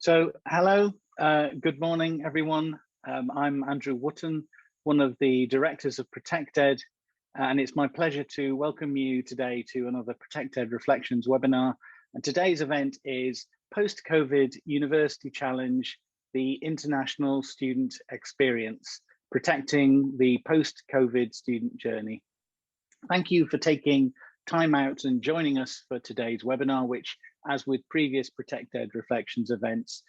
Hello, good morning, everyone. I'm Andrew Wotton, one of the directors of ProtectED, and it's my pleasure to welcome you today to another ProtectED Reflections webinar. And today's event is Post-COVID University Challenge, the International Student Experience, Protecting the Post-COVID Student Journey. Thank you for taking time out and joining us for today's webinar, which, as with previous ProtectED Reflections events,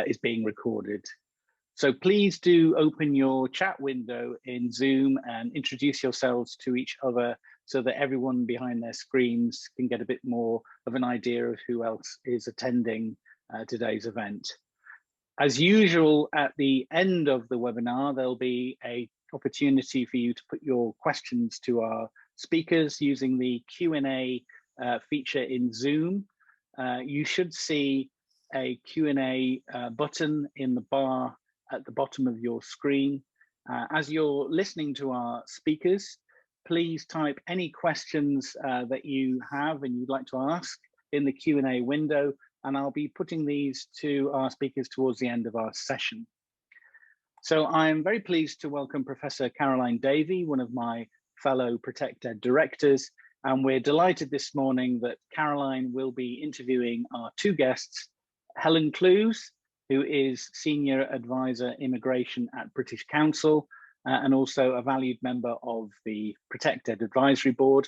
is being recorded. So please do open your chat window in Zoom and introduce yourselves to each other so that everyone behind their screens can get a bit more of an idea of who else is attending today's event. As usual, at the end of the webinar, there'll be an opportunity for you to put your questions to our speakers using the Q&A feature in Zoom. You should see a Q&A button in the bar at the bottom of your screen. As you're listening to our speakers, please type any questions that you have and you'd like to ask in the Q&A window, and I'll be putting these to our speakers towards the end of our session. So I'm very pleased to welcome Professor Caroline Davey, one of my fellow ProtectED directors, and we're delighted this morning that Caroline will be interviewing our two guests, Helen Clues, who is Senior Advisor Immigration at British Council and also a valued member of the ProtectED Advisory Board,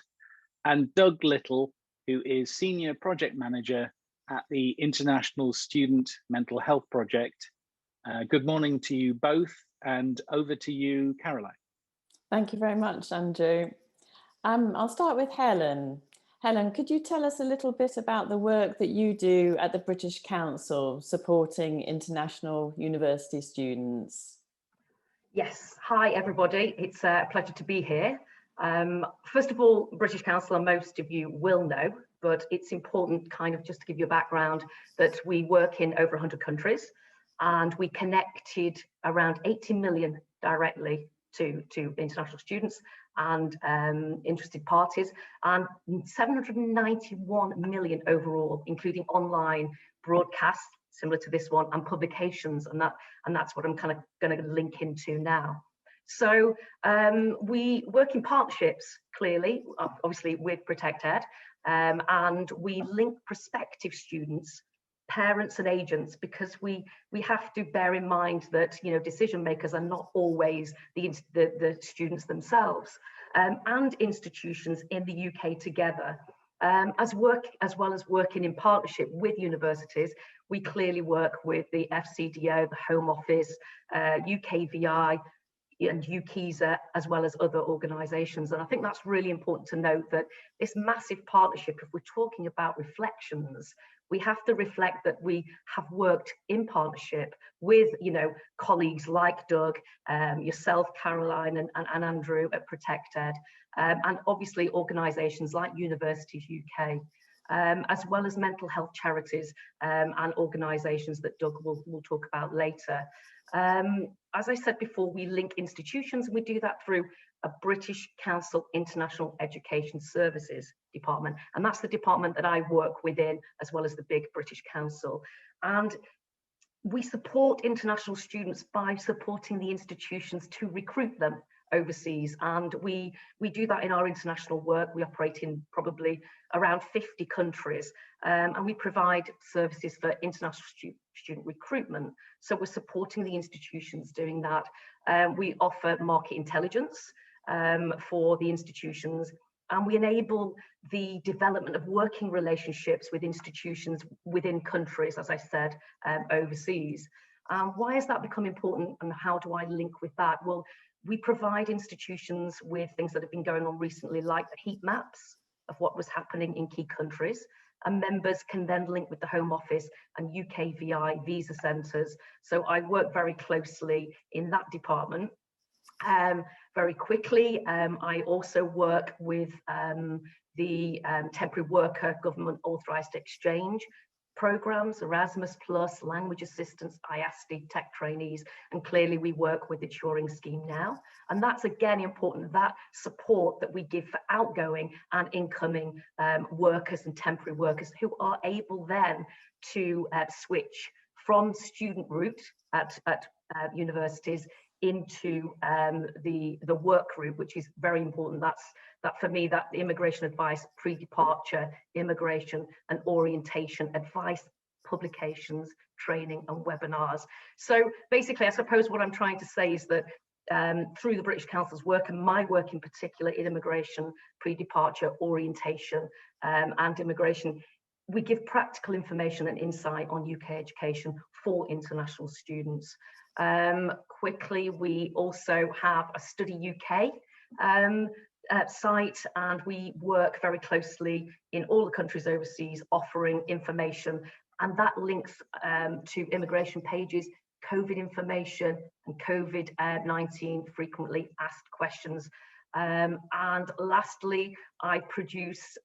and Doug Little, who is Senior Project Manager at the International Student Mental Health Project. Good morning to you both, and over to you, Caroline. Thank you very much, Andrew. I'll start with Helen. Helen, could you tell us a little bit about the work that you do at the British Council supporting international university students? Yes, hi everybody, it's a pleasure to be here. First of all, British Council, most of you will know, but it's important kind of just to give you a background that we work in over 100 countries and we connected around 80 million directly to international students and interested parties, and 791 million overall, including online broadcasts similar to this one and publications, and that's what I'm kind of going to link into now. So we work in partnerships, clearly, obviously with ProtectED, and we link prospective students, parents and agents, because we have to bear in mind that, you know, decision makers are not always the students themselves, and institutions in the UK together. As well as working in partnership with universities, we clearly work with the FCDO, the Home Office, UKVI and UKISA, as well as other organisations. And I think that's really important to note, that this massive partnership, if we're talking about reflections, we have to reflect that we have worked in partnership with, you know, colleagues like Doug, yourself, Caroline, and Andrew at ProtectED, and obviously organisations like Universities UK, as well as mental health charities and organisations that Doug will talk about later. As I said before, we link institutions, and we do that through a British Council International Education Services department, and that's the department that I work within, as well as the big British Council. And we support international students by supporting the institutions to recruit them overseas, and we do that in our international work. We operate in probably around 50 countries, and we provide services for international student recruitment. So we're supporting the institutions doing that. We offer market intelligence for the institutions, and we enable the development of working relationships with institutions within countries, as I said, overseas. Why has that become important, and how do I link with that? Well, we provide institutions with things that have been going on recently, like the heat maps of what was happening in key countries, and members can then link with the Home Office and UKVI visa centres. So I work very closely in that department. Very quickly, I also work with the temporary worker government authorised exchange programs, Erasmus Plus, language assistance, IASTI, tech trainees, and clearly we work with the Turing scheme now. And that's again important, that support that we give for outgoing and incoming workers and temporary workers who are able then to switch from student route at universities into the work route, which is very important. That for me, that immigration advice, pre-departure, immigration and orientation advice, publications, training and webinars. So basically, I suppose what I'm trying to say is that through the British Council's work, and my work in particular in immigration, pre-departure, orientation and immigration, we give practical information and insight on UK education for international students. Quickly, we also have a Study UK site, and we work very closely in all the countries overseas offering information, and that links to immigration pages, COVID information and COVID-19 frequently asked questions. And lastly, I produce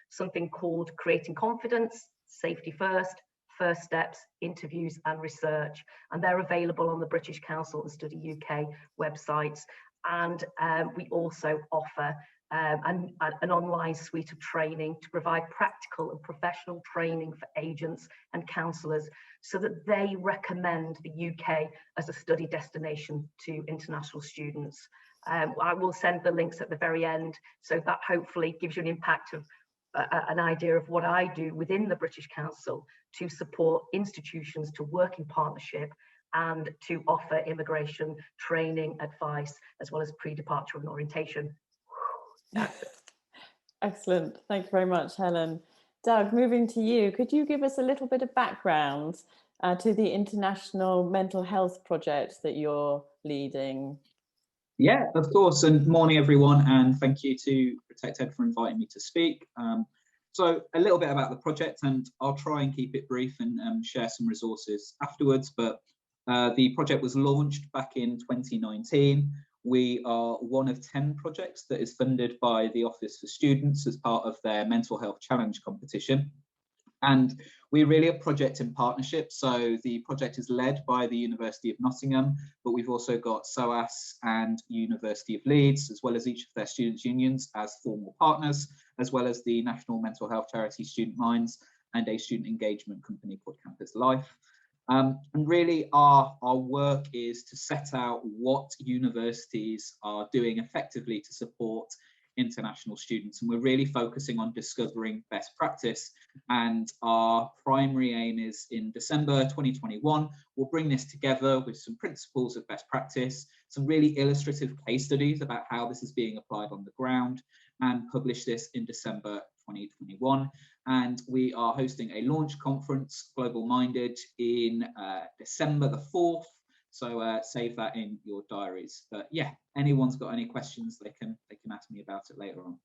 something called Creating Confidence, Safety First, First Steps, Interviews and Research. And they're available on the British Council and Study UK websites. And we also offer an online suite of training to provide practical and professional training for agents and counsellors so that they recommend the UK as a study destination to international students. I will send the links at the very end, so that hopefully gives you an impact of an idea of what I do within the British Council to support institutions to work in partnership and to offer immigration training, advice, as well as pre-departure and orientation. Excellent. Thank you very much, Helen. Doug, moving to you, could you give us a little bit of background to the international mental health project that you're leading? Yeah, of course. And morning, everyone. And thank you to ProtectED for inviting me to speak. So a little bit about the project, and I'll try and keep it brief and share some resources afterwards. But the project was launched back in 2019. We are one of 10 projects that is funded by the Office for Students as part of their Mental Health Challenge competition. And we're really a project in partnership. So the project is led by the University of Nottingham, but we've also got SOAS and University of Leeds, as well as each of their students' unions as formal partners, as well as the national mental health charity Student Minds and a student engagement company called Campus Life. And really our work is to set out what universities are doing effectively to support international students, and we're really focusing on discovering best practice, and our primary aim is in December 2021 we'll bring this together with some principles of best practice, some really illustrative case studies about how this is being applied on the ground, and publish this in December 2021. And we are hosting a launch conference, Global Minded, in December the 4th. So save that in your diaries. But yeah, anyone's got any questions, they can ask me about it later on.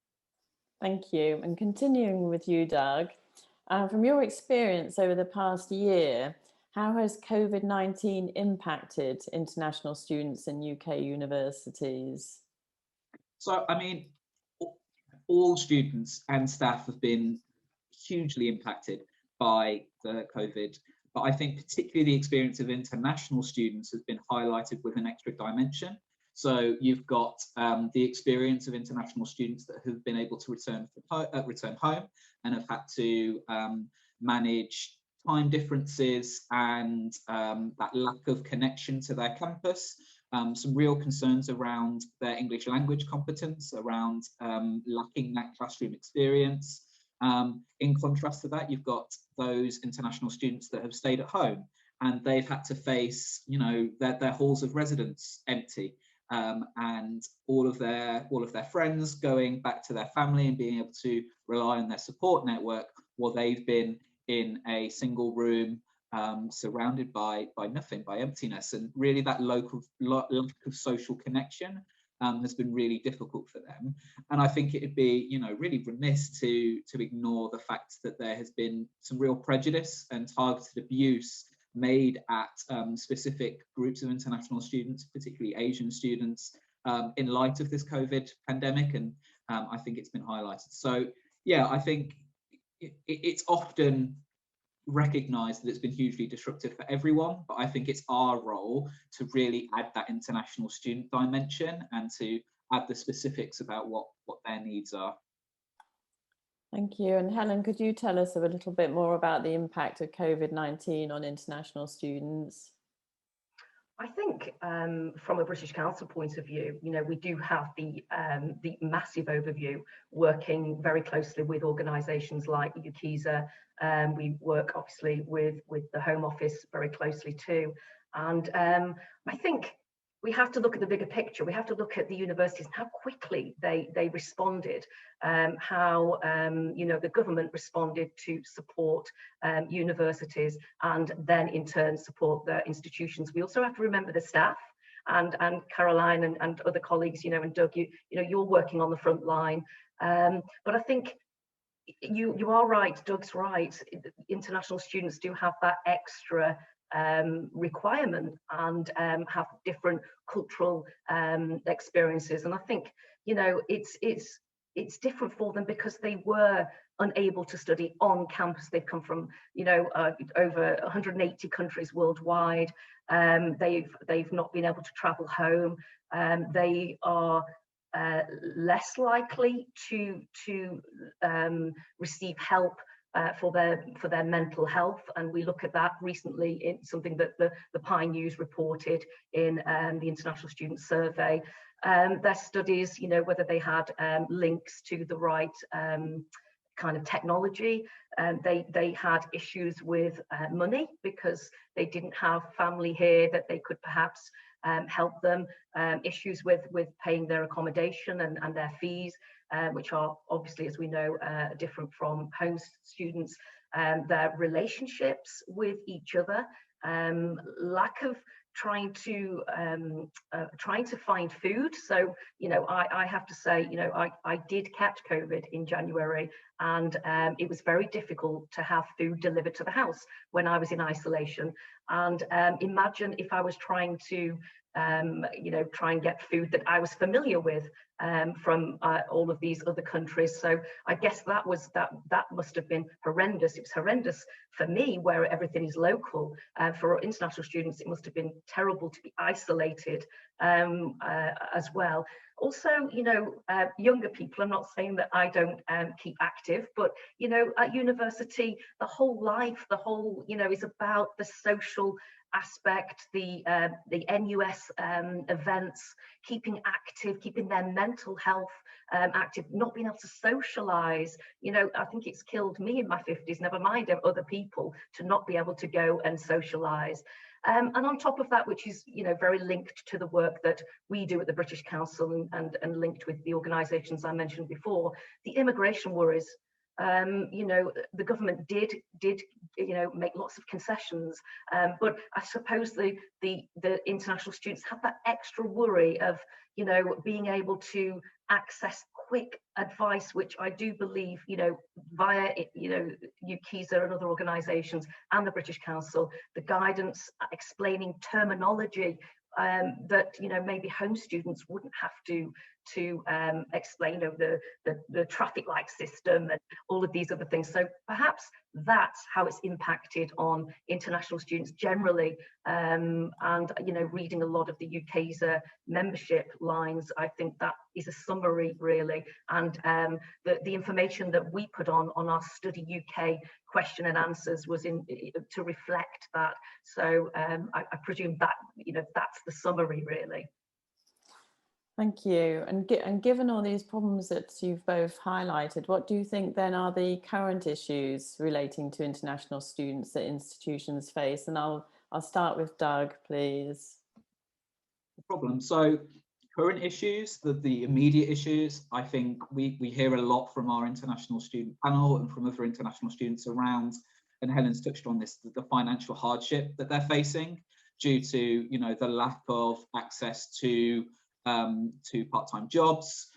Thank you. And continuing with you, Doug, from your experience over the past year, how has COVID-19 impacted international students in UK universities? So, I mean, all students and staff have been hugely impacted by the COVID. But I think particularly the experience of international students has been highlighted with an extra dimension. So you've got the experience of international students that have been able to return home and have had to manage time differences and that lack of connection to their campus. Some real concerns around their English language competence, around lacking that classroom experience. In contrast to that, you've got those international students that have stayed at home and they've had to face, you know, their halls of residence empty, and all of their friends going back to their family and being able to rely on their support network while they've been in a single room, surrounded by nothing, by emptiness. And really that lack of social connection has been really difficult for them. And I think it'd be, you know, really remiss to ignore the fact that there has been some real prejudice and targeted abuse made at specific groups of international students, particularly Asian students, in light of this COVID pandemic. And I think it's been highlighted. So yeah, I think it's often recognise that it's been hugely disruptive for everyone, but I think it's our role to really add that international student dimension and to add the specifics about what their needs are. Thank you. And Helen, could you tell us a little bit more about the impact of COVID-19 on international students? I think from a British Council point of view, we do have the massive overview, working very closely with organisations like UKISA. We work obviously with the Home Office very closely too. And I think we have to look at the bigger picture. We have to look at the universities and how quickly they responded, how the government responded to support universities, and then in turn support their institutions. We also have to remember the staff, and Caroline and other colleagues, and Doug, you're working on the front line. But I think you are right, Doug's right. International students do have that extra requirement and have different cultural experiences, and I think it's different for them because they were unable to study on campus. They've come from over 180 countries worldwide. They've not been able to travel home. They are less likely to receive help for their mental health, and we look at that recently in something that the Pi News reported in the International Student Survey. Their studies, whether they had links to the right kind of technology. They had issues with money because they didn't have family here that they could perhaps help them. Issues with paying their accommodation and their fees, which are obviously, as we know, different from home students. Their relationships with each other, lack of trying to find food. So I have to say, I did catch COVID in January, and it was very difficult to have food delivered to the house when I was in isolation. And imagine if I was trying to try and get food that I was familiar with from all of these other countries. So I guess that must have been horrendous. It was horrendous for me, where everything is local. For international students, it must have been terrible to be isolated as well. Also, younger people, I'm not saying that I don't keep active, but, at university, the whole life, is about the social aspect, the NUS events, keeping active, keeping their mental health active, not being able to socialise. I think it's killed me in my 50s, never mind other people, to not be able to go and socialise. And on top of that, which is very linked to the work that we do at the British Council and linked with the organisations I mentioned before, the immigration worries. The government did make lots of concessions, but I suppose the international students have that extra worry of being able to access quick advice, which I do believe via UKISA and other organisations and the British Council, the guidance explaining terminology that maybe home students wouldn't have to explain over the traffic light system and all of these other things. So perhaps that's how it's impacted on international students generally. And reading a lot of the UK's membership lines, I think that is a summary really. And the information that we put on our Study UK question and answers was to reflect that. So I presume that that's the summary really. Thank you. And given all these problems that you've both highlighted, what do you think then are the current issues relating to international students that institutions face? And I'll start with Doug, please. No problem. So current issues, the immediate issues, I think we hear a lot from our international student panel and from other international students around, and Helen's touched on this, the financial hardship that they're facing due to the lack of access to part-time jobs,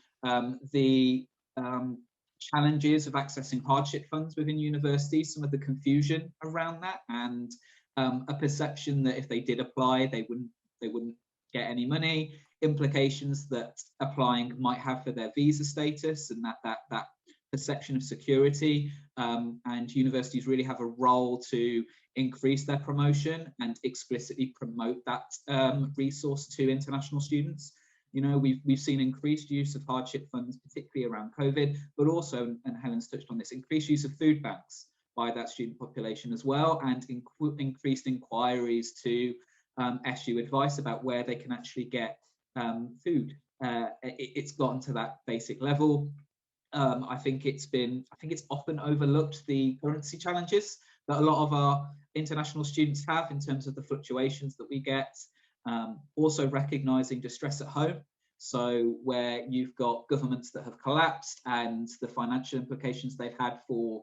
the challenges of accessing hardship funds within universities, some of the confusion around that, and a perception that if they did apply, they wouldn't get any money, implications that applying might have for their visa status, and that perception of security. And universities really have a role to increase their promotion and explicitly promote that resource to international students. You know, we've seen increased use of hardship funds, particularly around COVID, but also, and Helen's touched on this, increased use of food banks by that student population as well, and increased inquiries to SU advice about where they can actually get food. It's gotten to that basic level. I think it's often overlooked, the currency challenges that a lot of our international students have in terms of the fluctuations that we get. Also recognizing distress at home. So where you've got governments that have collapsed and the financial implications they've had for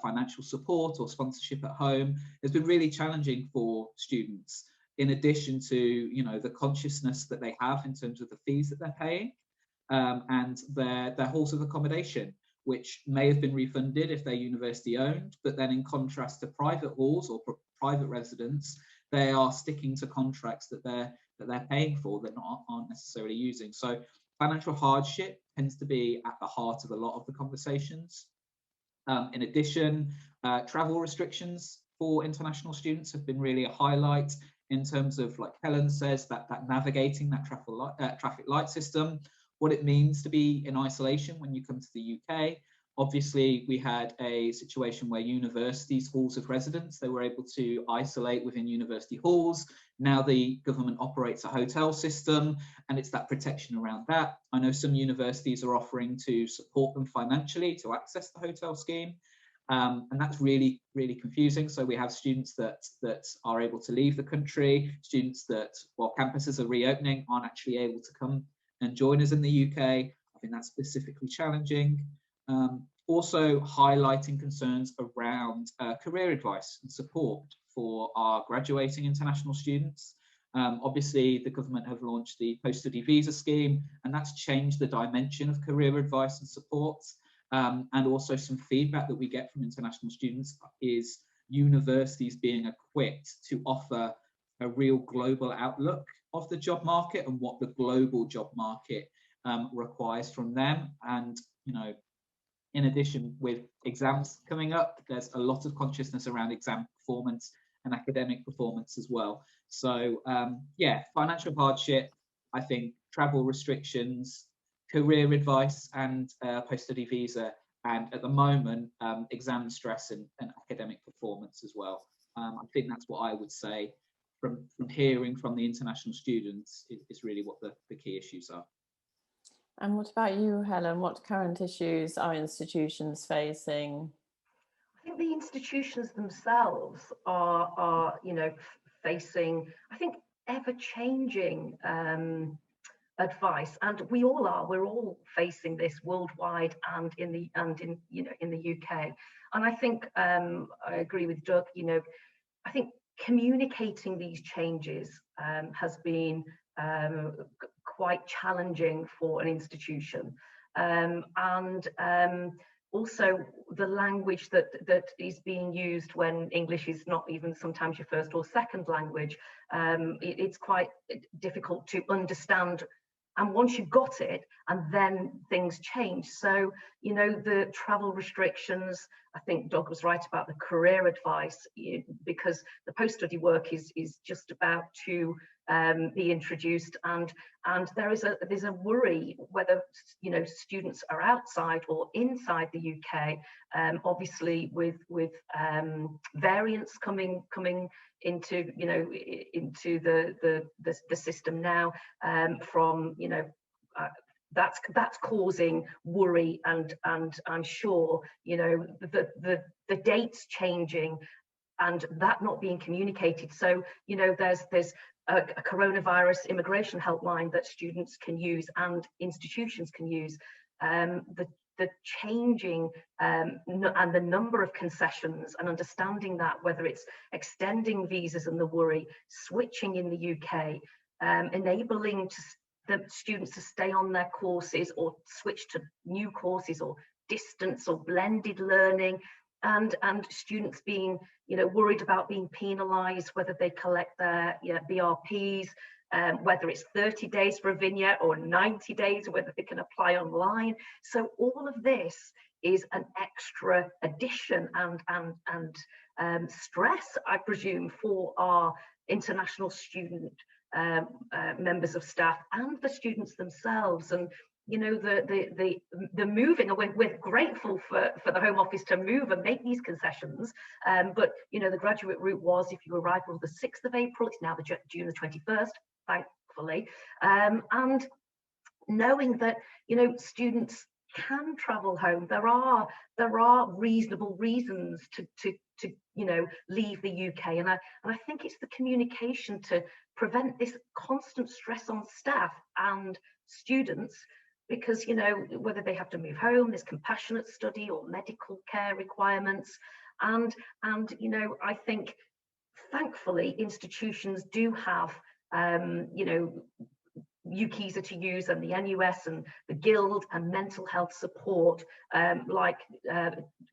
financial support or sponsorship at home has been really challenging for students, in addition to, you know, the consciousness that they have in terms of the fees that they're paying, and their halls of accommodation, which may have been refunded if they're university owned, but then in contrast to private halls or private residents, they are sticking to contracts that they're paying for that aren't necessarily using. So financial hardship tends to be at the heart of a lot of the conversations. In addition, travel restrictions for international students have been really a highlight in terms of, like Helen says, that navigating that traffic light system, what it means to be in isolation when you come to the UK. Obviously, we had a situation where universities' halls of residence, they were able to isolate within university halls. Now the government operates a hotel system, and it's that protection around that. I know some universities are offering to support them financially to access the hotel scheme. And that's really, really confusing. So we have students that are able to leave the country, students that, while campuses are reopening, aren't actually able to come and join us in the UK. I think that's specifically challenging. Also highlighting concerns around career advice and support for our graduating international students. Obviously, the government have launched the post-study visa scheme, and that's changed the dimension of career advice and support. And also some feedback that we get from international students is universities being equipped to offer a real global outlook of the job market and what the global job market requires from them. And, you know, in addition, with exams coming up, there's a lot of consciousness around exam performance and academic performance as well. So yeah, financial hardship, I think travel restrictions, career advice, and post-study visa, and at the moment, exam stress and academic performance as well. I think that's what I would say from hearing from the international students is really what the key issues are. And what about you, Helen? What current issues are institutions facing? I think the institutions themselves are you know, facing, I think, ever-changing advice, and we're all facing this worldwide and in the UK. And I think I agree with Doug. You know, I think communicating these changes has been quite challenging for an institution, and also the language that is being used when English is not even sometimes your first or second language. It's quite difficult to understand. And once you've got it, and then things change. So, you know, the travel restrictions, I think Doug was right about the career advice, because the post-study work is just about to be introduced, and there's a worry whether, you know, students are outside or inside the UK. Obviously, with variants coming into, you know, into the system now, from, you know, that's causing worry, and I'm sure, you know, the dates changing and that not being communicated. So, you know, there's a coronavirus immigration helpline that students can use and institutions can use. The changing and the number of concessions, and understanding that, whether it's extending visas and the worry, switching in the UK, enabling the students to stay on their courses or switch to new courses, or distance or blended learning, and students being, you know, worried about being penalised, whether they collect their, you know, BRPs, whether it's 30 days for a vignette or 90 days, whether they can apply online. So all of this is an extra addition and stress, I presume, for our international student members of staff and the students themselves. And you know, the moving, we're grateful for the Home Office to move and make these concessions, but you know, the graduate route was, if you arrive on the 6th of April, it's now June the 21st, thankfully, and knowing that, you know, students can travel home. There are reasonable reasons to you know, leave the UK, and I think it's the communication to prevent this constant stress on staff and students, because, you know, whether they have to move home, there's compassionate study or medical care requirements, and you know, I think thankfully institutions do have you know, UKISA to use, and the NUS and the Guild, and mental health support, like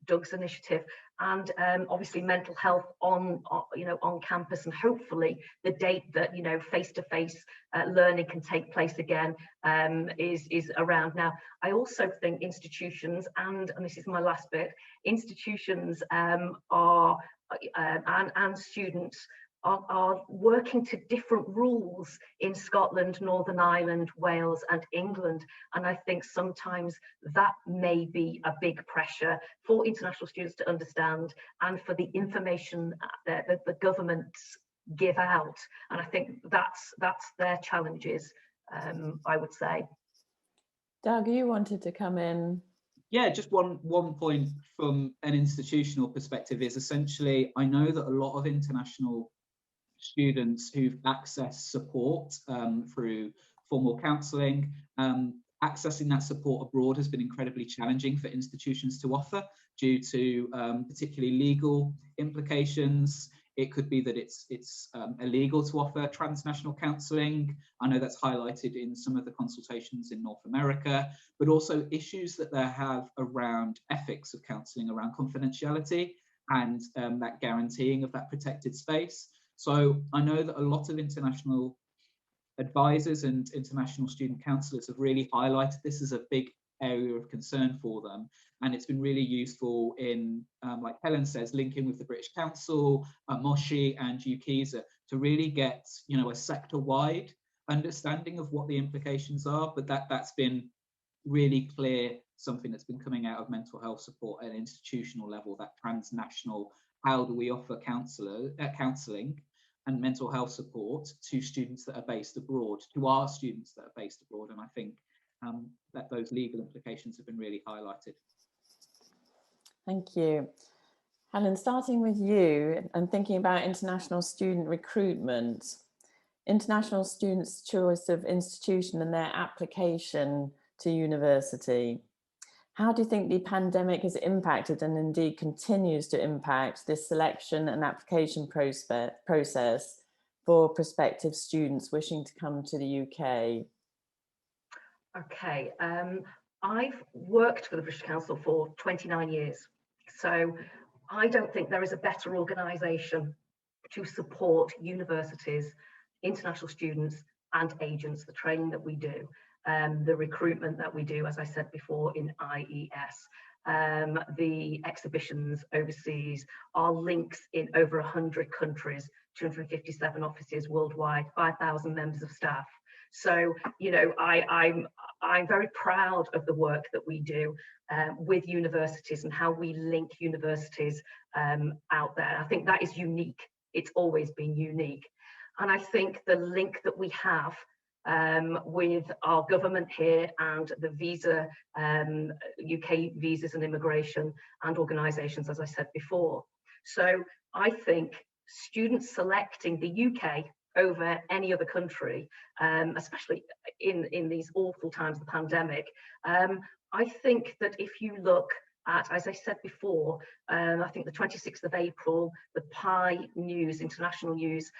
Doug's initiative, and obviously mental health on you know, on campus, and hopefully the date that, you know, face-to-face learning can take place again is around now. I also think institutions, and this is my last bit, institutions are and students are working to different rules in Scotland, Northern Ireland, Wales and England, and I think sometimes that may be a big pressure for international students to understand, and for the information that the governments give out, and I think that's their challenges, I would say. Doug, you wanted to come in. Yeah, just one point from an institutional perspective is essentially, I know that a lot of international students who've accessed support through formal counselling, accessing that support abroad has been incredibly challenging for institutions to offer due to particularly legal implications. It could be that it's illegal to offer transnational counselling. I know that's highlighted in some of the consultations in North America, but also issues that they have around ethics of counselling, around confidentiality, and that guaranteeing of that protected space. So I know that a lot of international advisors and international student counsellors have really highlighted this as a big area of concern for them, and it's been really useful in, like Helen says, linking with the British Council, MOSHI and UKISA to really get, you know, a sector-wide understanding of what the implications are. But that's been really clear, something that's been coming out of mental health support at an institutional level, that transnational, how do we offer counselling and mental health support to students that are based abroad, to our students that are based abroad. And I think that those legal implications have been really highlighted. Thank you. Helen, starting with you and thinking about international student recruitment, international students' choice of institution and their application to university. How do you think the pandemic has impacted, and indeed continues to impact, this selection and application process for prospective students wishing to come to the UK? Okay, I've worked for the British Council for 29 years, so I don't think there is a better organisation to support universities, international students and agents, the training that we do, the recruitment that we do, as I said before, in IES, the exhibitions overseas, our links in over 100 countries, 257 offices worldwide, 5,000 members of staff. So, you know, I'm very proud of the work that we do with universities and how we link universities out there. I think that is unique. It's always been unique. And I think the link that we have with our government here and the visa, UK Visas and Immigration and organisations, as I said before. So I think students selecting the UK over any other country, especially in these awful times of the pandemic, I think that if you look at, as I said before, I think the 26th of April, the PI News, International News,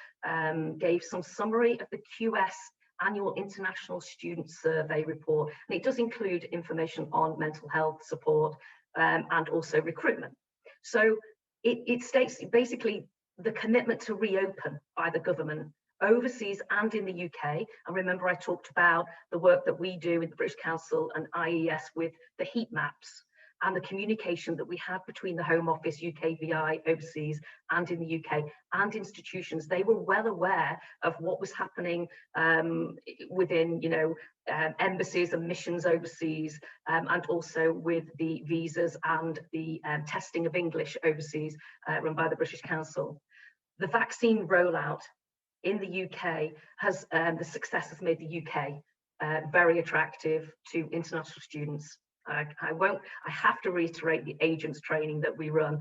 gave some summary of the QS Annual International Student Survey report, and it does include information on mental health support and also recruitment. So it states basically the commitment to reopen by the government overseas and in the UK. And remember, I talked about the work that we do in the British Council and IES with the heat maps. and the communication that we had between the Home Office, UKVI, overseas, and in the UK, and institutions. They were well aware of what was happening within, embassies and missions overseas, and also with the visas and the testing of English overseas run by the British Council. The vaccine rollout in the UK has, the success has made the UK very attractive to international students. I have to reiterate the agents training that we run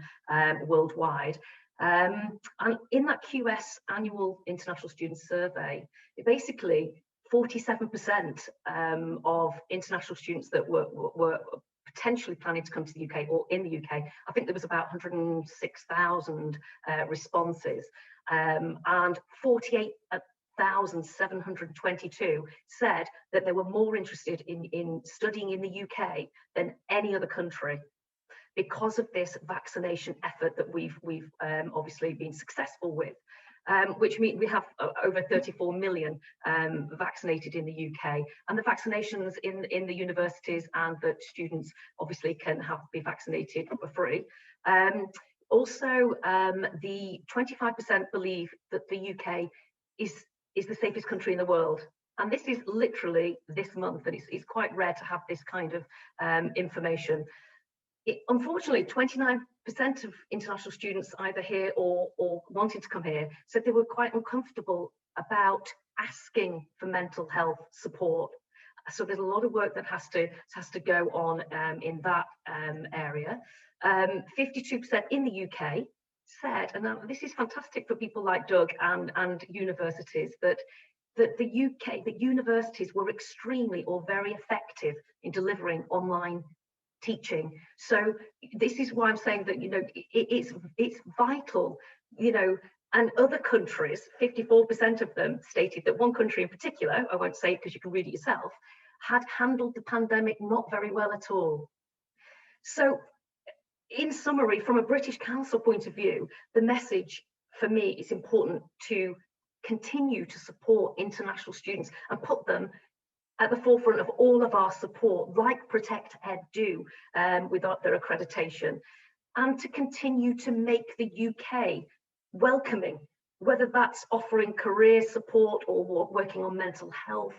worldwide. And in that QS annual international student survey, basically 47% of international students that were potentially planning to come to the UK or in the UK, I think there was about 106,000 responses, and 48,722 said that they were more interested in studying in the UK than any other country, because of this vaccination effort that we've obviously been successful with, which means we have over 34 million vaccinated in the UK, and the vaccinations in the universities and that students obviously can be vaccinated for free. Also, the 25% believe that the UK is the safest country in the world. And this is literally this month, and it's quite rare to have this kind of information. Unfortunately, 29% of international students either here or wanting to come here said they were quite uncomfortable about asking for mental health support. So there's a lot of work that has to go on in that area. 52% in the UK said, and this is fantastic for people like Doug and universities, that the universities were extremely or very effective in delivering online teaching. So this is why I'm saying that it's vital, and other countries, 54% of them stated that one country in particular, I won't say it because you can read it yourself, had handled the pandemic not very well at all. So in summary, from a British Council point of view, the message for me is important to continue to support international students and put them at the forefront of all of our support, like ProtectED do with their accreditation, and to continue to make the UK welcoming, whether that's offering career support or working on mental health,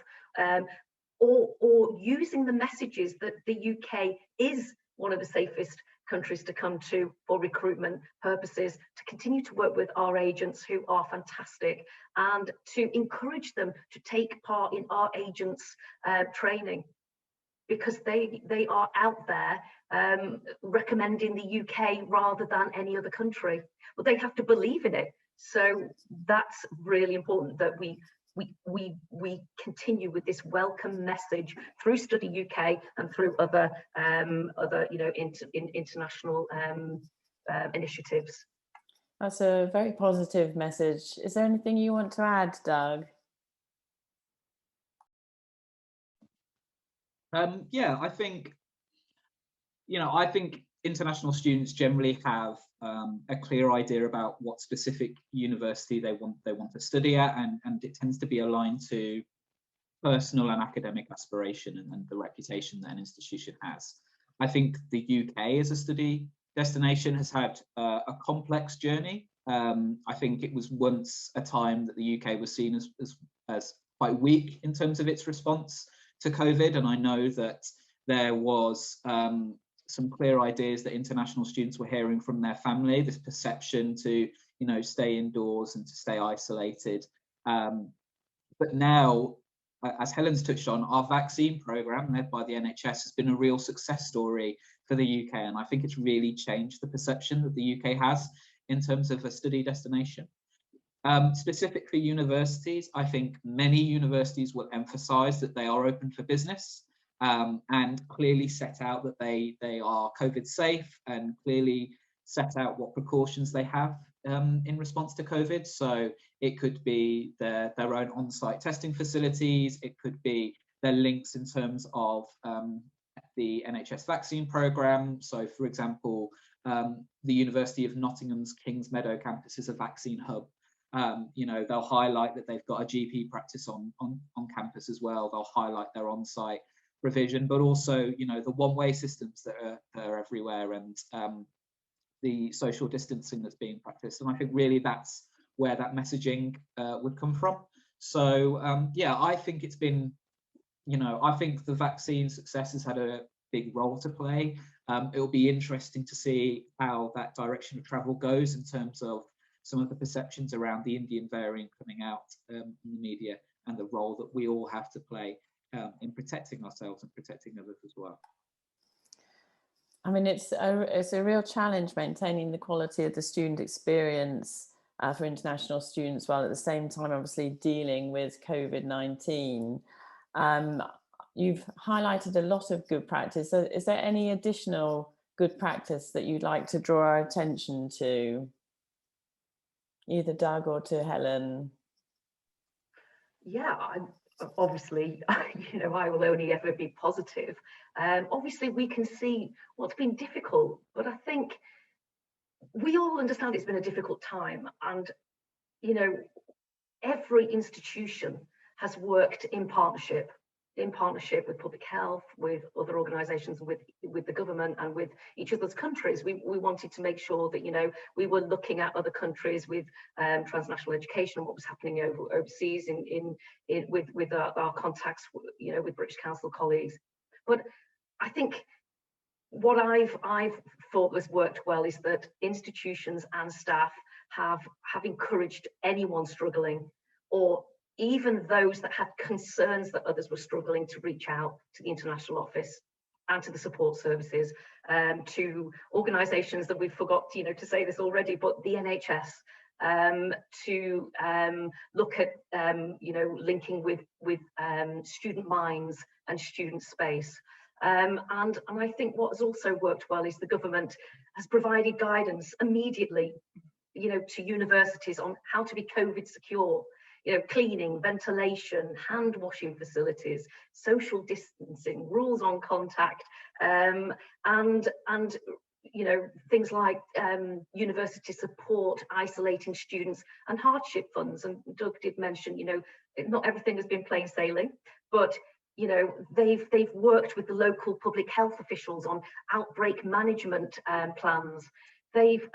or using the messages that the UK is one of the safest countries to come to for recruitment purposes, to continue to work with our agents who are fantastic, and to encourage them to take part in our agents training, because they are out there recommending the UK rather than any other country. Well, they have to believe in it. So that's really important, that we continue with this welcome message through Study UK and through other international initiatives. That's a very positive message. Is there anything you want to add, Doug? Yeah, I think international students generally have a clear idea about what specific university they want to study at, and it tends to be aligned to personal and academic aspiration and the reputation that an institution has. I think the UK as a study destination has had a complex journey. I think it was once a time that the UK was seen as quite weak in terms of its response to COVID, and I know that there was some clear ideas that international students were hearing from their family, this perception to stay indoors and to stay isolated. But now, as Helen's touched on, our vaccine programme led by the NHS has been a real success story for the UK, and I think it's really changed the perception that the UK has in terms of a study destination. Specific for universities, I think many universities will emphasise that they are open for business, and clearly set out that they are COVID safe, and clearly set out what precautions they have in response to COVID. So it could be their own on-site testing facilities, it could be their links in terms of the NHS vaccine programme. So for example, the University of Nottingham's Kings Meadow campus is a vaccine hub. They'll highlight that they've got a GP practice on campus as well. They'll highlight their on-site provision, but also, you know, the one-way systems that are everywhere, and the social distancing that's being practiced. And I think really that's where that messaging would come from. So yeah, I think it's been, you know, I think the vaccine success has had a big role to play. It'll be interesting to see how that direction of travel goes in terms of some of the perceptions around the Indian variant coming out in the media, and the role that we all have to play in protecting ourselves and protecting others as well. I mean, it's a real challenge maintaining the quality of the student experience for international students, while at the same time obviously dealing with COVID-19. You've highlighted a lot of good practice. So is there any additional good practice that you'd like to draw our attention to? Either Doug or to Helen. Yeah, obviously, you know, I will only ever be positive. Obviously, we can see what's been difficult, but I think we all understand it's been a difficult time. And, you know, every institution has worked in partnership with public health, with other organisations, with the government, and with each other's countries. We wanted to make sure that, you know, we were looking at other countries with transnational education and what was happening overseas with our contacts, you know, with British Council colleagues. But I think what I've thought has worked well is that institutions and staff have encouraged anyone struggling, or even those that had concerns that others were struggling, to reach out to the international office and to the support services, to organisations that we've forgot, you know, to say this already, but the NHS, to look at, you know, linking with student minds and student space. And I think what has also worked well is the government has provided guidance immediately, you know, to universities on how to be COVID secure. You know, cleaning, ventilation, hand washing facilities, social distancing, rules on contact, and you know, things like university support, isolating students, and hardship funds. And Doug did mention, you know, not everything has been plain sailing, but you know, they've worked with the local public health officials on outbreak management plans. They've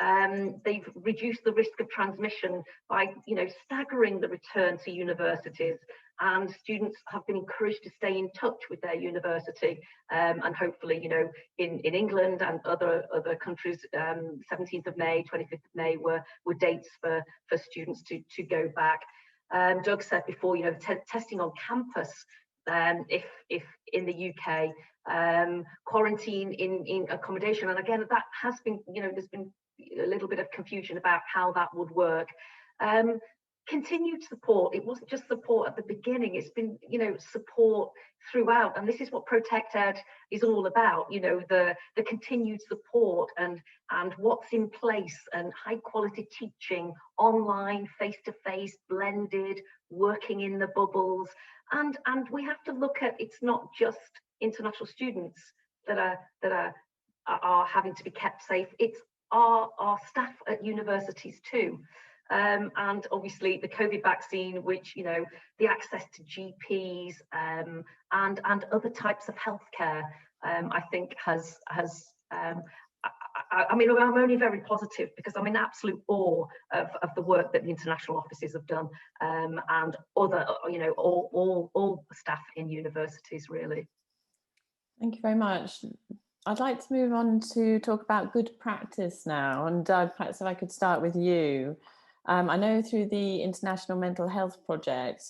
reduced the risk of transmission by, you know, staggering the return to universities, and students have been encouraged to stay in touch with their university, and hopefully, you know, in England and other countries, 17th of May, 25th of May were dates for students to go back. Doug said before, you know, testing on campus, if in the UK, quarantine in accommodation, and again that has been, you know, there's been a little bit of confusion about how that would work. Continued support. It wasn't just support at the beginning, it's been, you know, support throughout, and this is what ProtectED is all about, you know, the continued support and what's in place, and high quality teaching, online, face-to-face, blended, working in the bubbles, and we have to look at, it's not just international students that are having to be kept safe, it's our staff at universities too. And obviously the COVID vaccine, which, you know, the access to GPs and other types of healthcare, I think has I mean, I'm only very positive because I'm in absolute awe of the work that the international offices have done, and other, you know, all staff in universities, really. Thank you very much. I'd like to move on to talk about good practice now. And Doug, perhaps if I could start with you. I know through the International Mental Health Project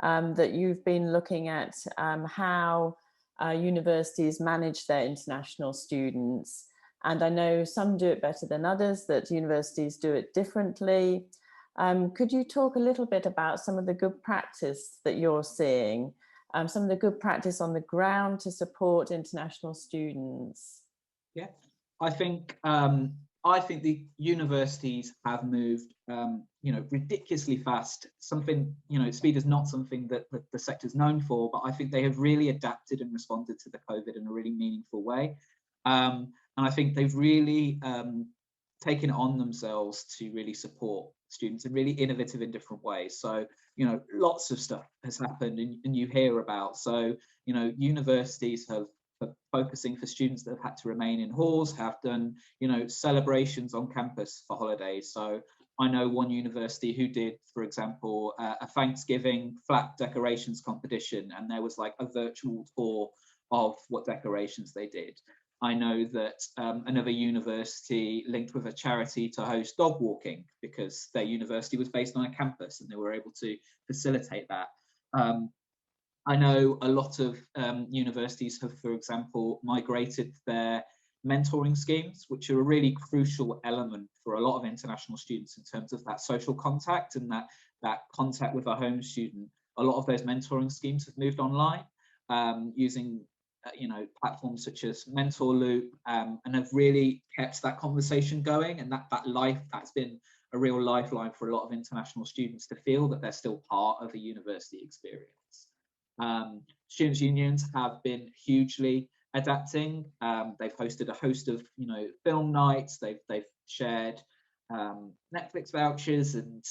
that you've been looking at how universities manage their international students. And I know some do it better than others, that universities do it differently. Could you talk a little bit about some of the good practice that you're seeing, some of the good practice on the ground to support international students? Yeah, I think the universities have moved, you know, ridiculously fast. Something, you know, speed is not something that the sector is known for, but I think they have really adapted and responded to the COVID in a really meaningful way. And I think they've really taken it on themselves to really support students in really innovative and different ways. So, you know, lots of stuff has happened and you hear about. So, you know, universities have focusing for students that have had to remain in halls, have done, you know, celebrations on campus for holidays. So I know one university who did, for example, a Thanksgiving flat decorations competition, and there was like a virtual tour of what decorations they did. I know that another university linked with a charity to host dog walking because their university was based on a campus and they were able to facilitate that. I know a lot of universities have, for example, migrated their mentoring schemes, which are a really crucial element for a lot of international students in terms of that social contact and that contact with a home student. A lot of those mentoring schemes have moved online using you know, platforms such as Mentor Loop, and have really kept that conversation going, and that's been a real lifeline for a lot of international students to feel that they're still part of a university experience. Students' unions have been hugely adapting. They've hosted a host of, you know, film nights. They've shared Netflix vouchers and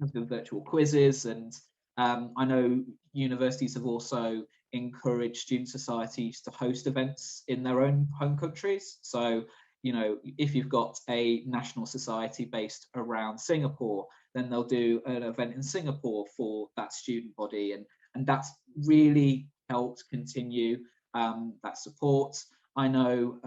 virtual quizzes, and I know universities have also encouraged student societies to host events in their own home countries. So, you know, if you've got a national society based around Singapore, then they'll do an event in Singapore for that student body, and that's really helped continue that support. I know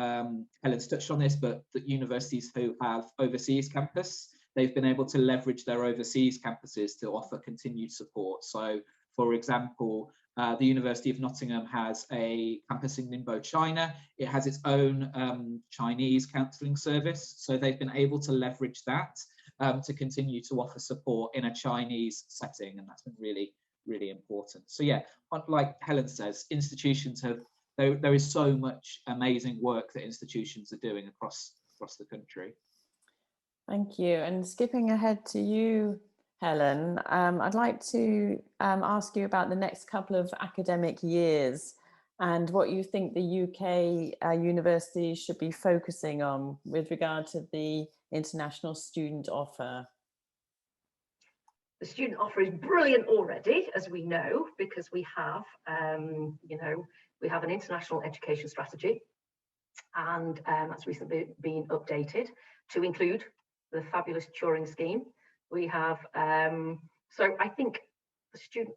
Helen's touched on this, but that universities who have overseas campus, they've been able to leverage their overseas campuses to offer continued support. So, for example, the University of Nottingham has a campus in Ningbo, China. It has its own Chinese counselling service. So they've been able to leverage that to continue to offer support in a Chinese setting. And that's been really, really important. So yeah, like Helen says, institutions have, there is so much amazing work that institutions are doing across the country. Thank you. And skipping ahead to you, Helen, I'd like to ask you about the next couple of academic years and what you think the UK universities should be focusing on with regard to the international student offer. The student offer is brilliant already, as we know, because we have, you know, we have an international education strategy, and that's recently been updated to include the fabulous Turing scheme. We have, so I think the student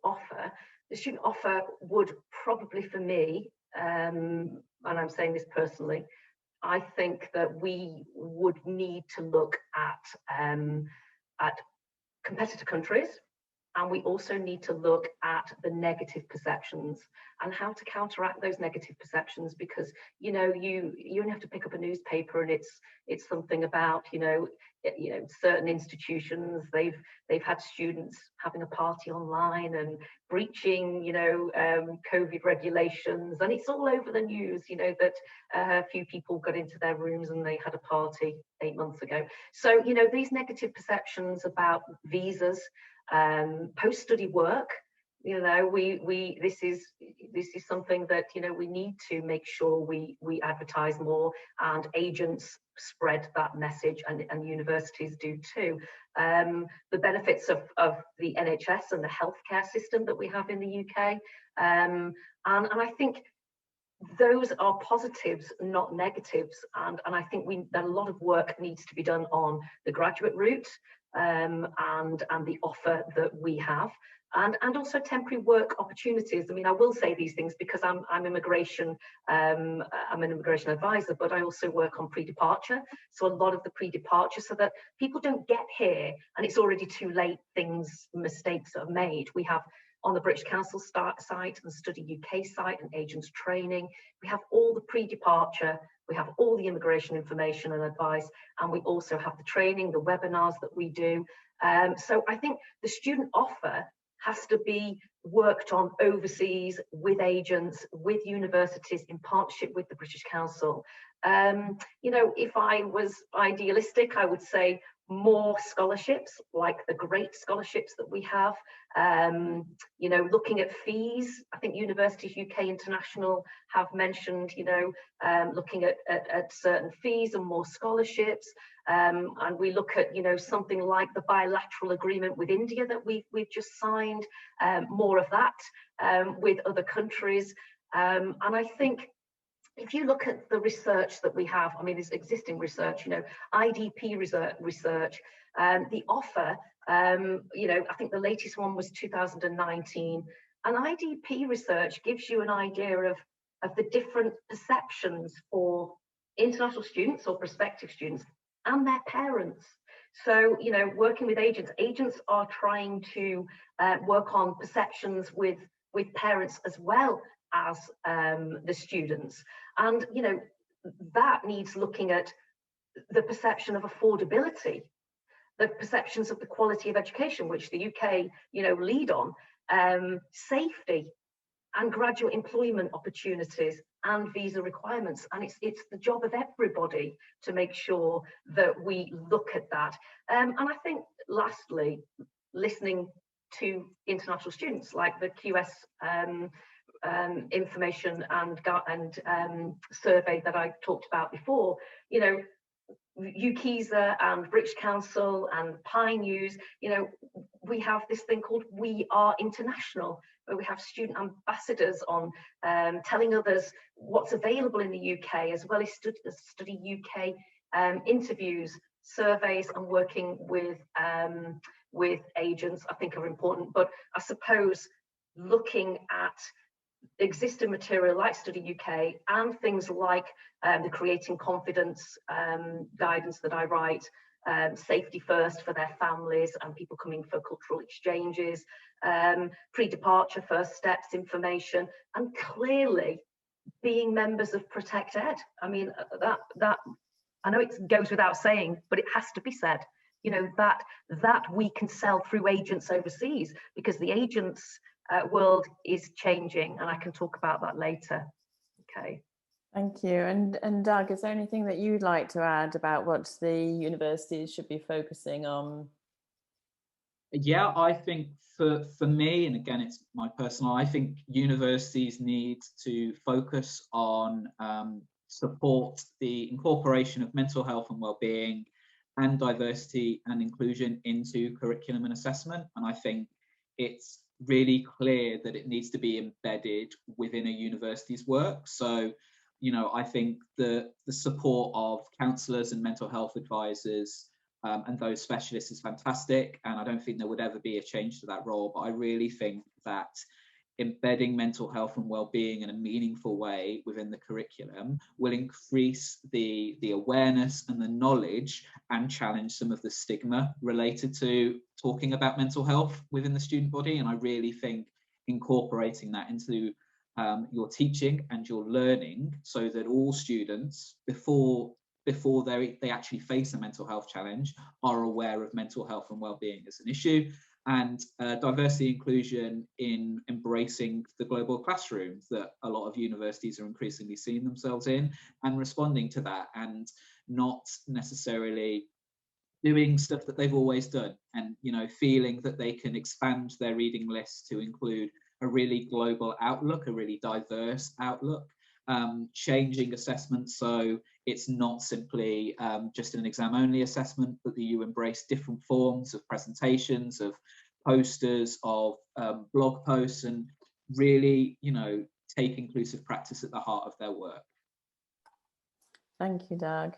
offer would probably, for me, and I'm saying this personally, I think that we would need to look at competitor countries, and we also need to look at the negative perceptions and how to counteract those negative perceptions, because, you know, you only have to pick up a newspaper and it's something about, you know, certain institutions, they've had students having a party online and breaching, you know, COVID regulations, and it's all over the news, you know, that a few people got into their rooms and they had a party 8 months ago. So, you know, these negative perceptions about visas, post-study work, you know, this is something that, you know, we need to make sure we advertise more, and agents spread that message, and universities do too. The benefits of the NHS and the healthcare system that we have in the UK, and I think those are positives, not negatives, and I think that a lot of work needs to be done on the graduate route, and the offer that we have, and also temporary work opportunities. I mean, I will say these things because I'm immigration, I'm an immigration advisor, but I also work on pre-departure. So a lot of the pre-departure, so that people don't get here and it's already too late, mistakes are made. We have on the British Council site and Study UK site and agents training, we have all the pre-departure, we have all the immigration information and advice, and we also have the training, the webinars that we do. So I think the student offer has to be worked on overseas with agents, with universities, in partnership with the British Council. You know, if I was idealistic, I would say more scholarships, like the great scholarships that we have. You know, looking at fees, I think Universities UK International have mentioned, you know, looking at certain fees and more scholarships. and we look at, you know, something like the bilateral agreement with India that we've just signed, more of that with other countries. And I think if you look at the research that we have, I mean, there's existing research, you know, IDP research, the offer, you know, I think the latest one was 2019, and IDP research gives you an idea of the different perceptions for international students or prospective students and their parents. So, you know, working with agents are trying to work on perceptions with parents as well as the students. And, you know, that needs looking at the perception of affordability, the perceptions of the quality of education, which the UK, you know, lead on, safety and graduate employment opportunities and visa requirements. And it's the job of everybody to make sure that we look at that. And I think lastly, listening to international students, like the QS information and survey that I talked about before, you know, UKISA and British Council and Pi News, you know, we have this thing called We Are International, where we have student ambassadors on telling others what's available in the UK, as well as study UK interviews, surveys, and working with agents, I think are important. But I suppose looking at existing material like Study UK and things like the Creating Confidence guidance that I write, safety first for their families and people coming for cultural exchanges, pre-departure first steps information, and clearly being members of ProtectED. I mean, that I know it goes without saying, but it has to be said, you know, that we can sell through agents overseas, because the agents world is changing, and I can talk about that later. Okay. Thank you. And Doug, is there anything that you'd like to add about what the universities should be focusing on? Yeah, I think for me, and again, it's my personal, I think universities need to focus on support the incorporation of mental health and well-being and diversity and inclusion into curriculum and assessment. And I think it's really clear that it needs to be embedded within a university's work. So, you know, I think the support of counsellors and mental health advisors and those specialists is fantastic. And I don't think there would ever be a change to that role. But I really think that embedding mental health and well-being in a meaningful way within the curriculum will increase the awareness and the knowledge and challenge some of the stigma related to talking about mental health within the student body. And I really think incorporating that into your teaching and your learning, so that all students, before they actually face a mental health challenge, are aware of mental health and well-being as an issue. And diversity inclusion in embracing the global classroom that a lot of universities are increasingly seeing themselves in, and responding to that, and not necessarily doing stuff that they've always done, and, you know, feeling that they can expand their reading list to include a really global outlook, a really diverse outlook, changing assessment so it's not simply just an exam only assessment, but that you embrace different forms of presentations, of posters, of blog posts, and really, you know, take inclusive practice at the heart of their work. Thank you, Doug.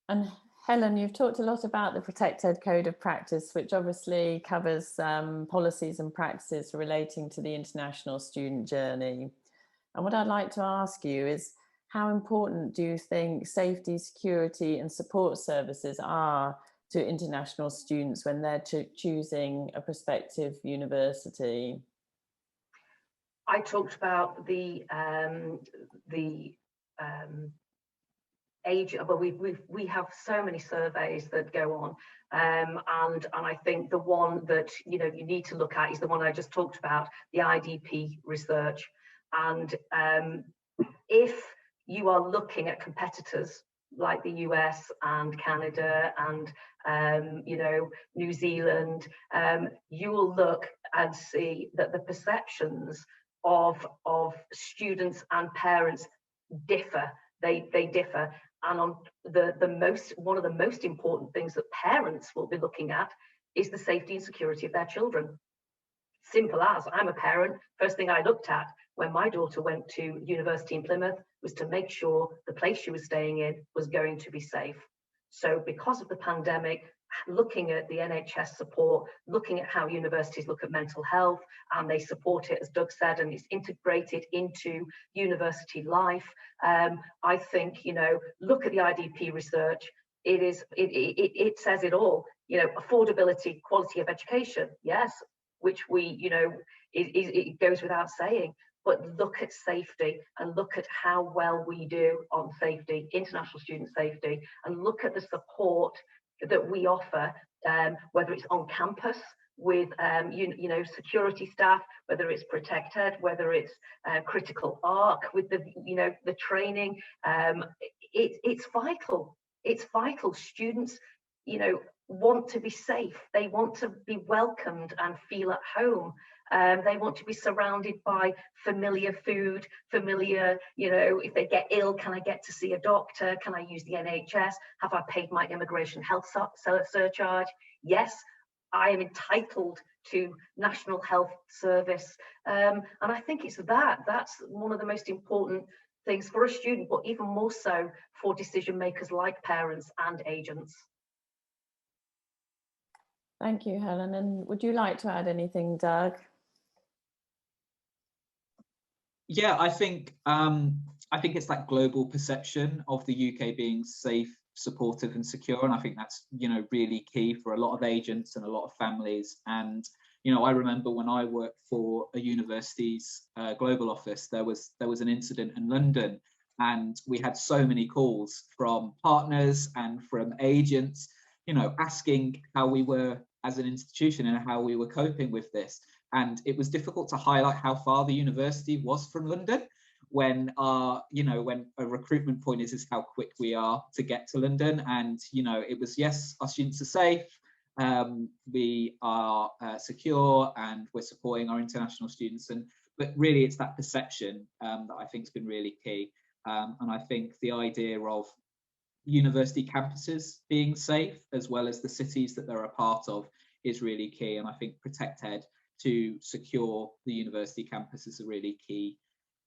And Helen, you've talked a lot about the ProtectED Code of Practice, which obviously covers policies and practices relating to the international student journey. And what I'd like to ask you is, how important do you think safety, security and support services are to international students when they're choosing a prospective university? I talked about the age, but we have so many surveys that go on, and I think the one that, you know, you need to look at is the one I just talked about, the IDP research. And if you are looking at competitors like the US and Canada and you know, New Zealand, you will look and see that the perceptions of students and parents differ. They differ. And on one of the most important things that parents will be looking at is the safety and security of their children. Simple as, I'm a parent, first thing I looked at when my daughter went to university in Plymouth was to make sure the place she was staying in was going to be safe. So because of the pandemic, looking at the NHS support, looking at how universities look at mental health, and they support it, as Doug said, and it's integrated into university life. I think, you know, look at the IDP research. It says it all. You know, affordability, quality of education, yes, which we, you know, it goes without saying. But look at safety and look at how well we do on safety, international student safety, and look at the support that we offer, whether it's on campus with you know, security staff, whether it's ProtectED, whether it's critical arc with the, you know, the training. It's vital. It's vital. Students, you know, want to be safe. They want to be welcomed and feel at home. They want to be surrounded by familiar food, familiar, you know, if they get ill, can I get to see a doctor? Can I use the NHS? Have I paid my immigration health surcharge? Yes, I am entitled to National Health Service. And I think it's that's one of the most important things for a student, but even more so for decision makers like parents and agents. Thank you, Helen. And would you like to add anything, Doug? Yeah, I think it's that global perception of the UK being safe, supportive and secure, and I think that's, you know, really key for a lot of agents and a lot of families. And, you know, I remember when I worked for a university's global office, there was an incident in London, and we had so many calls from partners and from agents, you know, asking how we were as an institution and how we were coping with this. And it was difficult to highlight how far the university was from London when you know, when a recruitment point is how quick we are to get to London. And, you know, it was, yes, our students are safe, we are secure, and we're supporting our international students. But really it's that perception that I think has been really key. And I think the idea of university campuses being safe, as well as the cities that they're a part of, is really key. And I think ProtectED to secure the university campus is a really key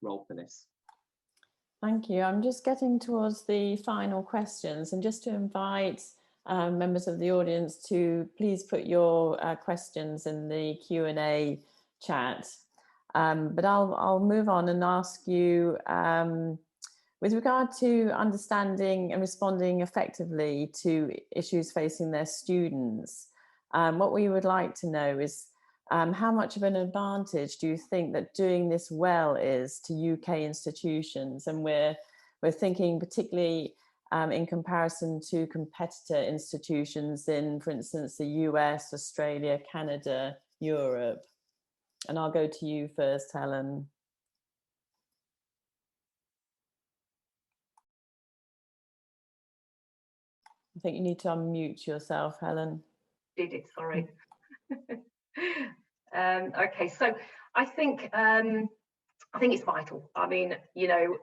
role for this. Thank you. I'm just getting towards the final questions, and just to invite members of the audience to please put your questions in the Q&A chat. But I'll move on and ask you, with regard to understanding and responding effectively to issues facing their students, what we would like to know is how much of an advantage do you think that doing this well is to UK institutions? And we're thinking particularly in comparison to competitor institutions in, for instance, the US, Australia, Canada, Europe. And I'll go to you first, Helen. I think you need to unmute yourself, Helen. Did it, sorry. Okay, so I think it's vital. I mean, you know,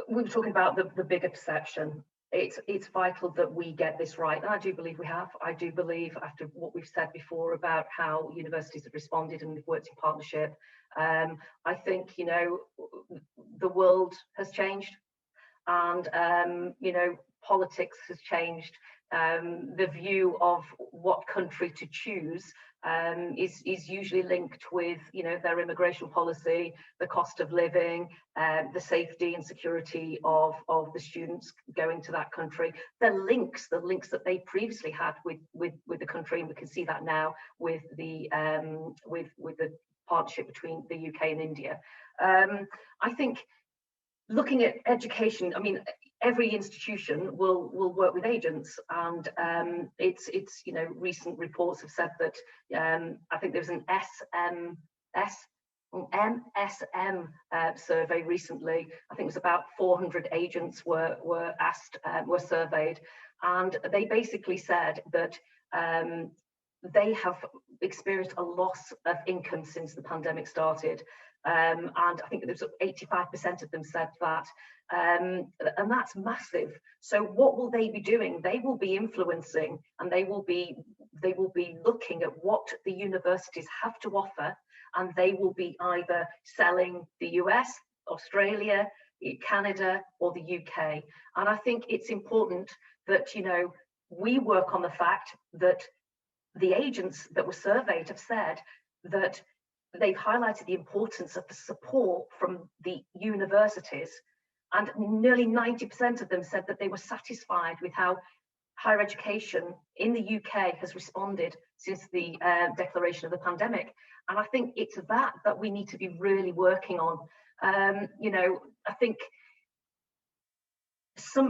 we were talking about the bigger perception. It's vital that we get this right, and I do believe we have. I do believe, after what we've said before about how universities have responded and we've worked in partnership, I think, you know, the world has changed, and you know, politics has changed. The view of what country to choose is usually linked with, you know, their immigration policy, the cost of living, the safety and security of the students going to that country, the links that they previously had with the country, and we can see that now with the partnership between the UK and India. I think looking at education, I mean, every institution will work with agents, and it's you know, recent reports have said that I think there was an MSM survey recently. I think it was about 400 agents were surveyed, and they basically said that they have experienced a loss of income since the pandemic started. And I think there's 85% of them said that, and that's massive. So what will they be doing? They will be influencing, and they will be looking at what the universities have to offer, and they will be either selling the US, Australia, Canada, or the UK. And I think it's important that, you know, we work on the fact that the agents that were surveyed have said that they've highlighted the importance of the support from the universities, and nearly 90% of them said that they were satisfied with how higher education in the UK has responded since the declaration of the pandemic. And I think it's that we need to be really working on. You know, I think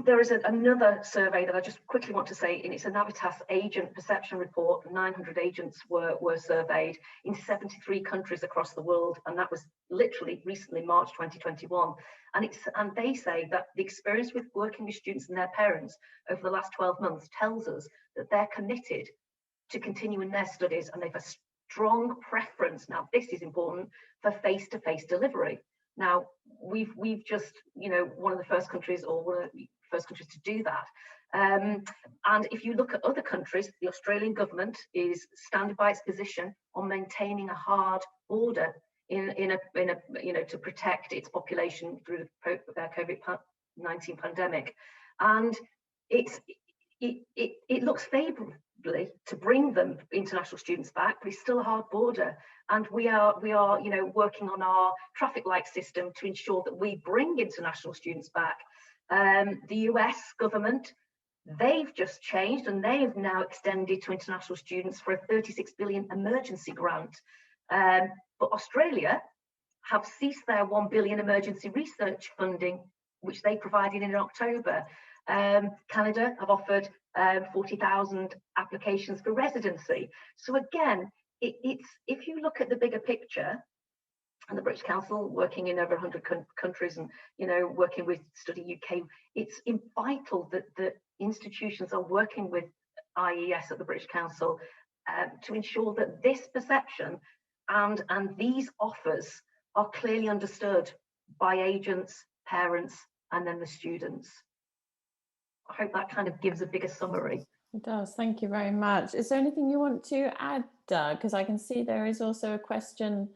there is another survey that I just quickly want to say, and it's a Navitas agent perception report. 900 agents were surveyed in 73 countries across the world, and that was literally recently, March 2021. And they say that the experience with working with students and their parents over the last 12 months tells us that they're committed to continuing their studies, and they've a strong preference, now this is important, for face-to-face delivery. Now, we've just, you know, one of the first countries, or one of the first countries to do that. And if you look at other countries, the Australian government is standing by its position on maintaining a hard border in a you know, to protect its population through the COVID-19 pandemic. And it looks favourably to bring them international students back, but it's still a hard border. And we are, you know, working on our traffic light system to ensure that we bring international students back. The US government, they've just changed, and they have now extended to international students for a 36 billion emergency grant. But Australia have ceased their 1 billion emergency research funding, which they provided in October. Canada have offered 40,000 applications for residency. So again, it's if you look at the bigger picture, and the British Council working in over 100 countries, and, you know, working with Study UK, it's vital that the institutions are working with IES at the British Council to ensure that this perception and these offers are clearly understood by agents, parents, and then the students. I hope that kind of gives a bigger summary. It does. Thank you very much. Is there anything you want to add, Doug? Because I can see there is also a question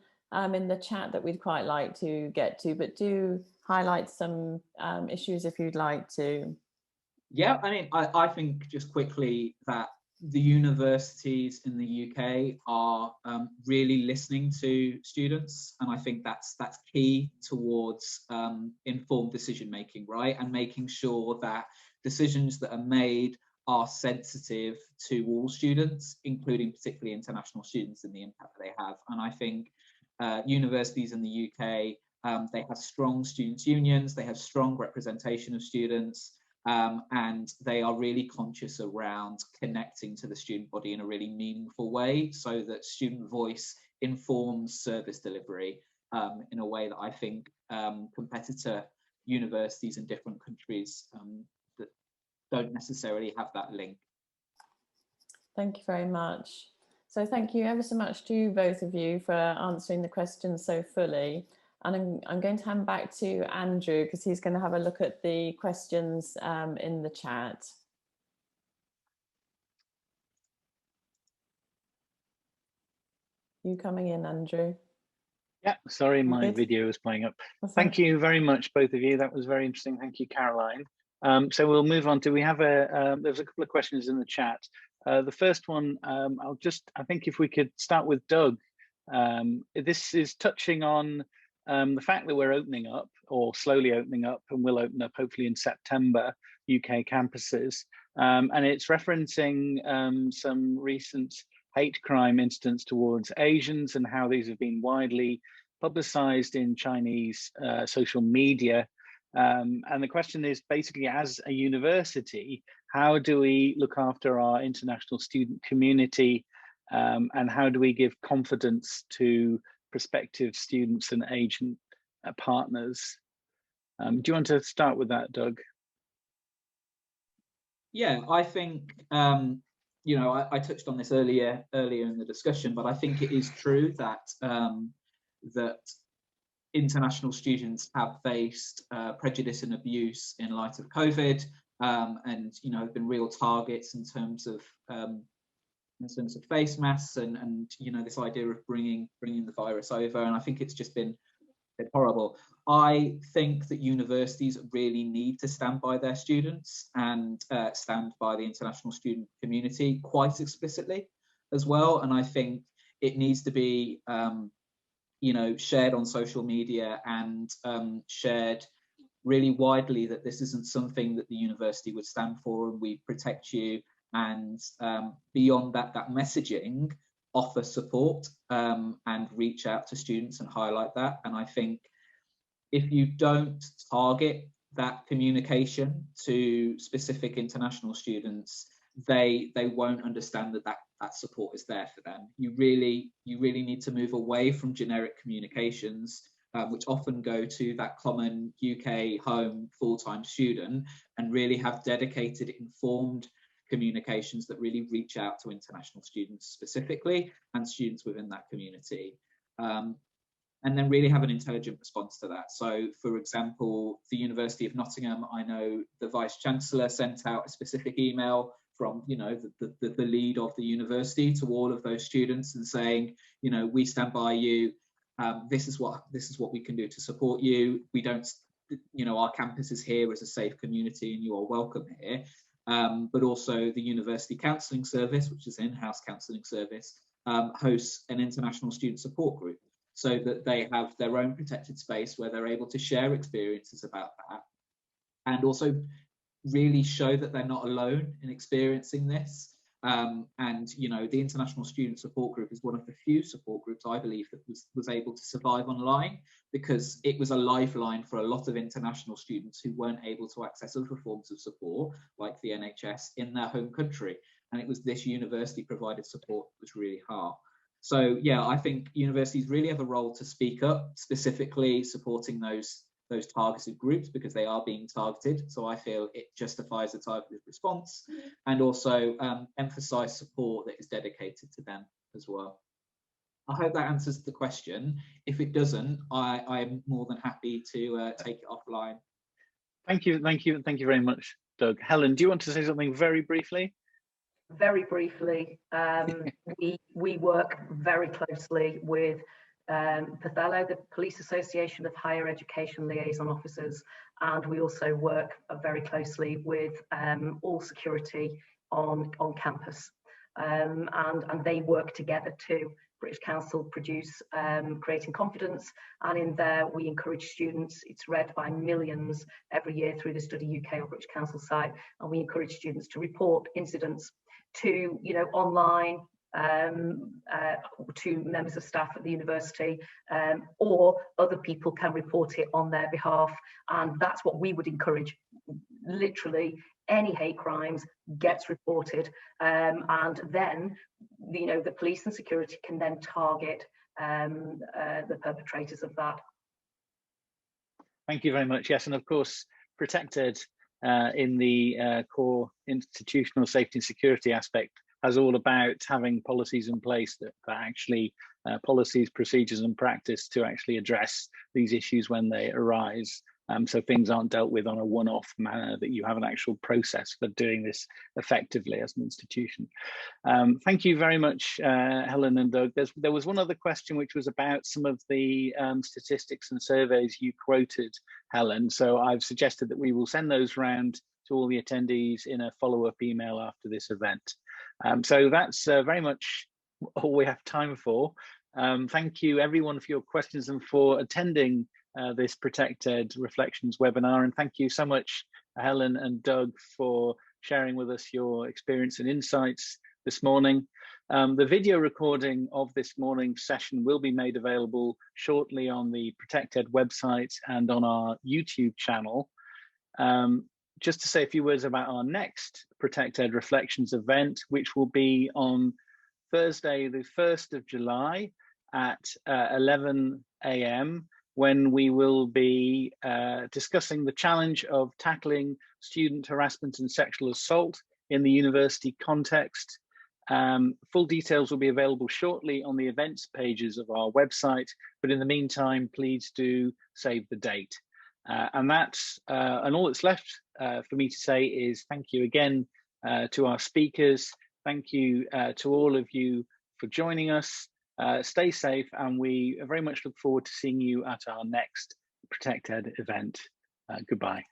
in the chat that we'd quite like to get to, but do highlight some issues if you'd like to. Yeah, I mean, I think just quickly that the universities in the UK are really listening to students, and I think that's key towards informed decision making, right? And making sure that decisions that are made are sensitive to all students, including particularly international students, and the impact that they have. And I think universities in the UK, they have strong students' unions, they have strong representation of students, and they are really conscious around connecting to the student body in a really meaningful way, so that student voice informs service delivery in a way that I think competitor universities in different countries that don't necessarily have that link. Thank you very much. So thank you ever so much to both of you for answering the questions so fully. And I'm going to hand back to Andrew, because he's going to have a look at the questions in the chat. You coming in, Andrew? Yeah, sorry, my video is playing up. Thank you very much, both of you. That was very interesting. Thank you, Caroline. So we'll move on to, we have there's a couple of questions in the chat. The first one, I think if we could start with Doug. This is touching on the fact that we're opening up, or slowly opening up, and will open up hopefully in September, UK campuses. And it's referencing some recent hate crime incidents towards Asians, and how these have been widely publicized in Chinese social media. And the question is basically, as a university, how do we look after our international student community, and how do we give confidence to prospective students and agent partners? Do you want to start with that, Doug? Yeah, I think you know, I touched on this earlier in the discussion, but I think it is true that that international students have faced prejudice and abuse in light of COVID, and you know, have been real targets in terms of face masks and you know, this idea of bringing the virus over, and I think it's just been horrible. I think that universities really need to stand by their students and stand by the international student community quite explicitly as well, and I think it needs to be you know, shared on social media and shared really widely, that this isn't something that the university would stand for, and we protect you, and beyond that messaging, offer support and reach out to students and highlight that. And I think if you don't target that communication to specific international students, they won't understand that support is there for them. You really need to move away from generic communications, which often go to that common UK home full-time student, and really have dedicated, informed communications that really reach out to international students specifically and students within that community. And then really have an intelligent response to that. So, for example, the University of Nottingham, I know the Vice Chancellor sent out a specific email from, you know, the lead of the university to all of those students and saying, you know, we stand by you. This is what we can do to support you. We don't, you know, our campus is here as a safe community, and you are welcome here. But also the University Counselling Service, which is an in-house counselling service, hosts an international student support group, so that they have their own protected space where they're able to share experiences about that, and also really show that they're not alone in experiencing this. And you know, the International Student Support Group is one of the few support groups, I believe, that was able to survive online, because it was a lifeline for a lot of international students who weren't able to access other forms of support like the NHS in their home country, and it was this university provided support that was really hard. So yeah, I think universities really have a role to speak up, specifically supporting those targeted groups, because they are being targeted. So I feel it justifies a targeted response, and also emphasize support that is dedicated to them as well. I hope that answers the question. If it doesn't, I am more than happy to take it offline. Thank you very much, Doug. Helen, do you want to say something very briefly? Very briefly, we work very closely with PATHELO, the Police Association of Higher Education Liaison Officers, and we also work very closely with all security on campus, and they work together too. British Council produce Creating Confidence, and in there we encourage students. It's read by millions every year through the Study UK or British Council site, and we encourage students to report incidents to, you know, online, to members of staff at the university, or other people can report it on their behalf, and that's what we would encourage. Literally any hate crimes gets reported, and then, you know, the police and security can then target the perpetrators of that. Thank you very much. Yes, and of course, ProtectED in the core institutional safety and security aspect has all about having policies in place that actually policies, procedures and practice to actually address these issues when they arise. So things aren't dealt with on a one-off manner, that you have an actual process for doing this effectively as an institution. Thank you very much, Helen and Doug. There was one other question which was about some of the statistics and surveys you quoted, Helen. So I've suggested that we will send those round to all the attendees in a follow-up email after this event. So that's very much all we have time for. Thank you everyone for your questions and for attending this ProtectED Reflections webinar, and thank you so much, Helen and Doug, for sharing with us your experience and insights this morning. The video recording of this morning's session will be made available shortly on the ProtectED website and on our YouTube channel. Just to say a few words about our next ProtectED Reflections event, which will be on Thursday, the 1st of July at 11 AM, when we will be discussing the challenge of tackling student harassment and sexual assault in the university context. Full details will be available shortly on the events pages of our website, but in the meantime, please do save the date. And all that's left for me to say is thank you again to our speakers. Thank you to all of you for joining us. Stay safe, and we very much look forward to seeing you at our next ProtectED event. Goodbye.